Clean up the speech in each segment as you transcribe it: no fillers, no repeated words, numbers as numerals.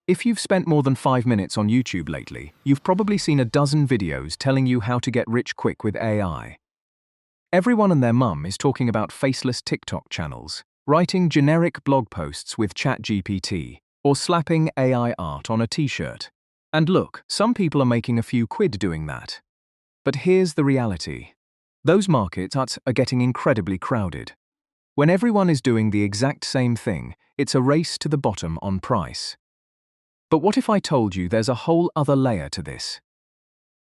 If you've spent more than 5 minutes on YouTube lately, you've probably seen a dozen videos telling you how to get rich quick with AI. Everyone and their mum is talking about faceless TikTok channels, writing generic blog posts with ChatGPT, or slapping AI art on a t-shirt. And look, some people are making a few quid doing that. But here's the reality. Those markets are getting incredibly crowded. When everyone is doing the exact same thing, it's a race to the bottom on price. But what if I told you there's a whole other layer to this?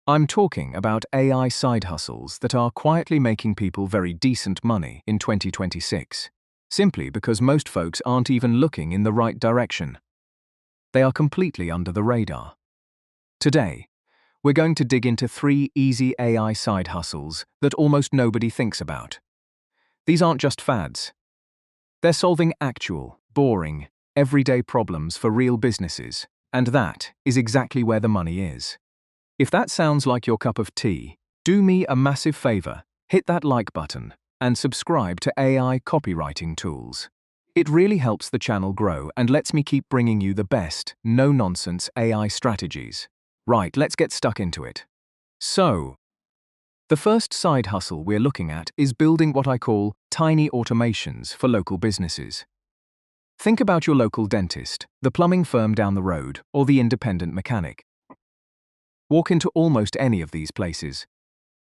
I'm talking about AI side hustles that are quietly making people very decent money in 2026, simply because most folks aren't even looking in the right direction. They are completely under the radar. Today, we're going to dig into 3 easy AI side hustles that almost nobody thinks about. These aren't just fads. They're solving actual, boring, everyday problems for real businesses, and that is exactly where the money is. If that sounds like your cup of tea, do me a massive favor, hit that like button, and subscribe to AI Copywriting Tools. It really helps the channel grow and lets me keep bringing you the best, no-nonsense AI strategies. Right, let's get stuck into it. So, the first side hustle we're looking at is building what I call tiny automations for local businesses. Think about your local dentist, the plumbing firm down the road, or the independent mechanic. Walk into almost any of these places,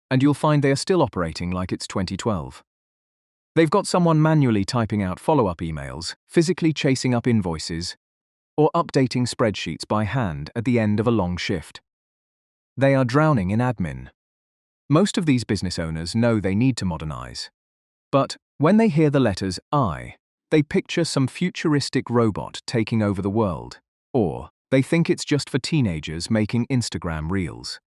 and you'll find they are still operating like it's 2012. They've got someone manually typing out follow-up emails, physically chasing up invoices, or updating spreadsheets by hand at the end of a long shift. They are drowning in admin. Most of these business owners know they need to modernize. But when they hear the letters I, they picture some futuristic robot taking over the world, or they think it's just for teenagers making Instagram reels.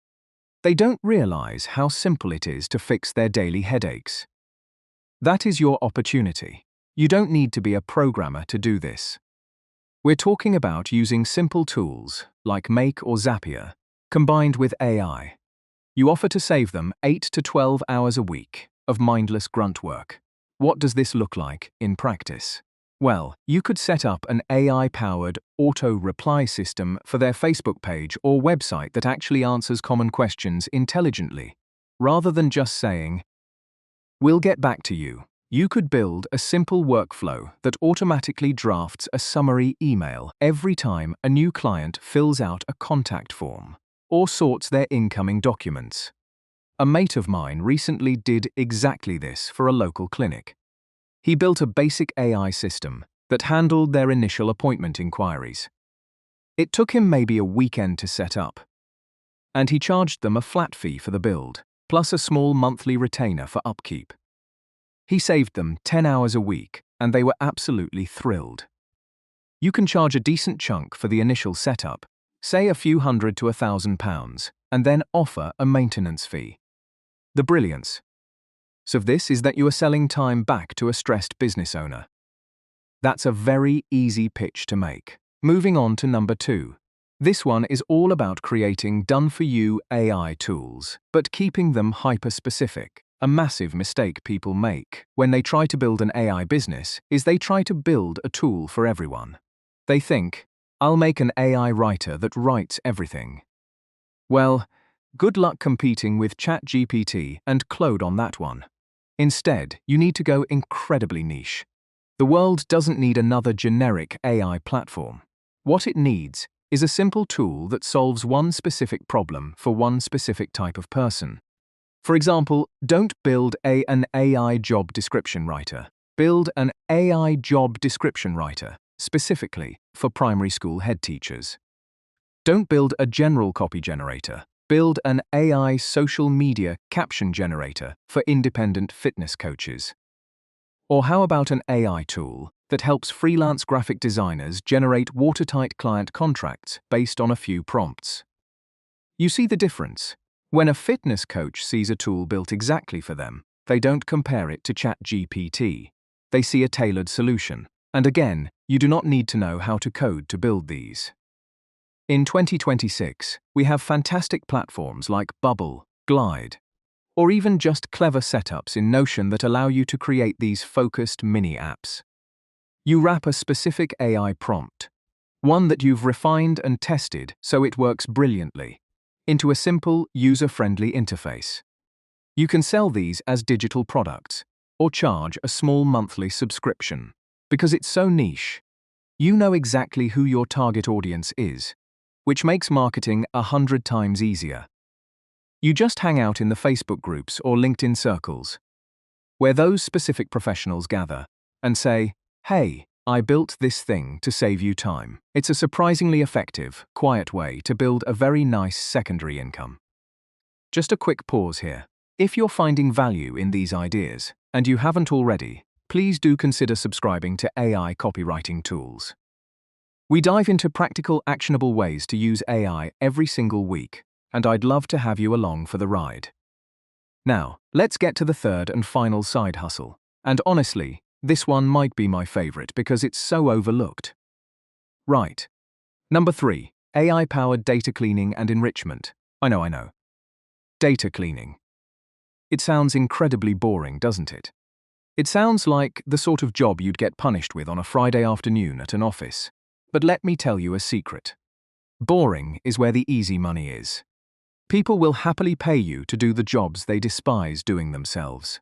They don't realize how simple it is to fix their daily headaches. That is your opportunity. You don't need to be a programmer to do this. We're talking about using simple tools, like Make or Zapier, combined with AI. You offer to save them 8 to 12 hours a week of mindless grunt work. What does this look like in practice? Well, you could set up an AI-powered auto-reply system for their Facebook page or website that actually answers common questions intelligently. Rather than just saying, "We'll get back to you," you could build a simple workflow that automatically drafts a summary email every time a new client fills out a contact form or sorts their incoming documents. A mate of mine recently did exactly this for a local clinic. He built a basic AI system that handled their initial appointment inquiries. It took him maybe a weekend to set up, and he charged them a flat fee for the build, plus a small monthly retainer for upkeep. He saved them 10 hours a week, and they were absolutely thrilled. You can charge a decent chunk for the initial setup, say a few hundred to £1,000, and then offer a maintenance fee. The brilliance of this is that you are selling time back to a stressed business owner. That's a very easy pitch to make. Moving on to number 2. This one is all about creating done-for-you AI tools, but keeping them hyper-specific. A massive mistake people make when they try to build an AI business is they try to build a tool for everyone. They think, "I'll make an AI writer that writes everything." Well, good luck competing with ChatGPT and Claude on that one. Instead, you need to go incredibly niche. The world doesn't need another generic AI platform. What it needs is a simple tool that solves one specific problem for one specific type of person. For example, don't build an AI job description writer. Build an AI job description writer, specifically for primary school head teachers. Don't build a general copy generator. Build an AI social media caption generator for independent fitness coaches. Or how about an AI tool that helps freelance graphic designers generate watertight client contracts based on a few prompts? You see the difference? When a fitness coach sees a tool built exactly for them, they don't compare it to ChatGPT. They see a tailored solution. And again, you do not need to know how to code to build these. In 2026, we have fantastic platforms like Bubble, Glide, or even just clever setups in Notion that allow you to create these focused mini apps. You wrap a specific AI prompt, One that you've refined and tested so it works brilliantly, into a simple, user-friendly interface. You can sell these as digital products, or charge a small monthly subscription. Because it's so niche, you know exactly who your target audience is, which makes marketing 100 times easier. You just hang out in the Facebook groups or LinkedIn circles, where those specific professionals gather, and say, "Hey, I built this thing to save you time." It's a surprisingly effective, quiet way to build a very nice secondary income. Just a quick pause here. If you're finding value in these ideas, and you haven't already, please do consider subscribing to AI Copywriting Tools. We dive into practical, actionable ways to use AI every single week, and I'd love to have you along for the ride. Now, let's get to the third and final side hustle. And honestly, this one might be my favorite because it's so overlooked. Right. Number 3. AI-powered data cleaning and enrichment. I know. Data cleaning. It sounds incredibly boring, doesn't it? It sounds like the sort of job you'd get punished with on a Friday afternoon at an office. But let me tell you a secret. Boring is where the easy money is. People will happily pay you to do the jobs they despise doing themselves.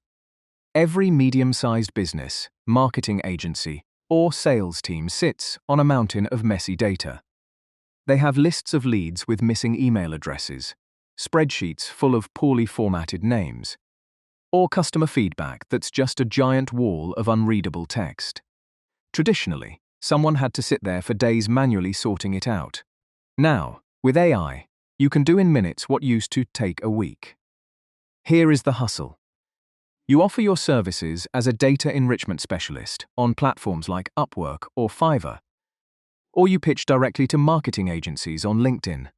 Every medium-sized business, marketing agency, or sales team sits on a mountain of messy data. They have lists of leads with missing email addresses, spreadsheets full of poorly formatted names, or customer feedback that's just a giant wall of unreadable text. Traditionally, someone had to sit there for days manually sorting it out. Now, with AI, you can do in minutes what used to take a week. Here is the hustle. You offer your services as a data enrichment specialist on platforms like Upwork or Fiverr, or you pitch directly to marketing agencies on LinkedIn.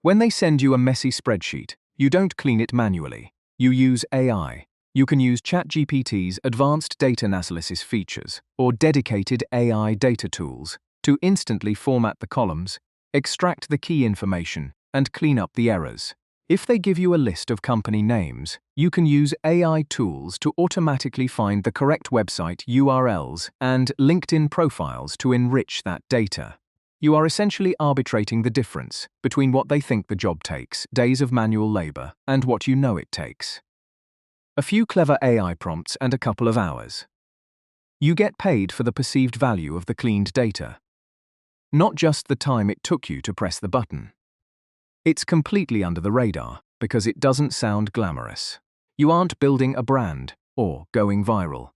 When they send you a messy spreadsheet, you don't clean it manually. You use AI. You can use ChatGPT's advanced data analysis features or dedicated AI data tools to instantly format the columns, extract the key information, and clean up the errors. If they give you a list of company names, you can use AI tools to automatically find the correct website URLs and LinkedIn profiles to enrich that data. You are essentially arbitrating the difference between what they think the job takes, days of manual labor, and what you know it takes. A few clever AI prompts and a couple of hours. You get paid for the perceived value of the cleaned data, not just the time it took you to press the button. It's completely under the radar because it doesn't sound glamorous. You aren't building a brand or going viral.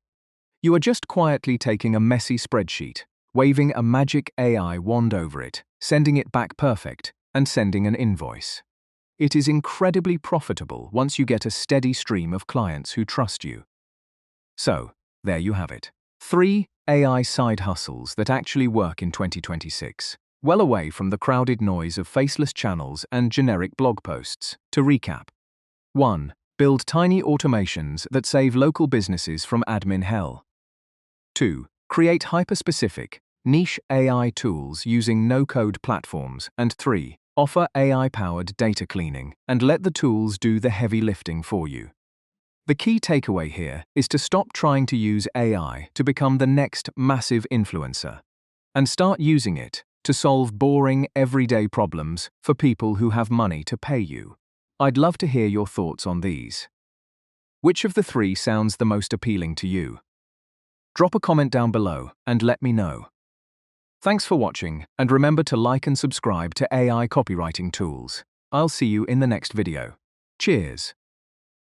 You are just quietly taking a messy spreadsheet, waving a magic AI wand over it, sending it back perfect, and sending an invoice. It is incredibly profitable once you get a steady stream of clients who trust you. So, there you have it. 3 AI side hustles that actually work in 2026. Well away from the crowded noise of faceless channels and generic blog posts. To recap. 1. Build tiny automations that save local businesses from admin hell. 2. Create hyper-specific, niche AI tools using no-code platforms. And 3. Offer AI-powered data cleaning and let the tools do the heavy lifting for you. The key takeaway here is to stop trying to use AI to become the next massive influencer and start using it to solve boring, everyday problems for people who have money to pay you. I'd love to hear your thoughts on these. Which of the 3 sounds the most appealing to you? Drop a comment down below and let me know. Thanks for watching, and remember to like and subscribe to AI Copywriting Tools. I'll see you in the next video. Cheers!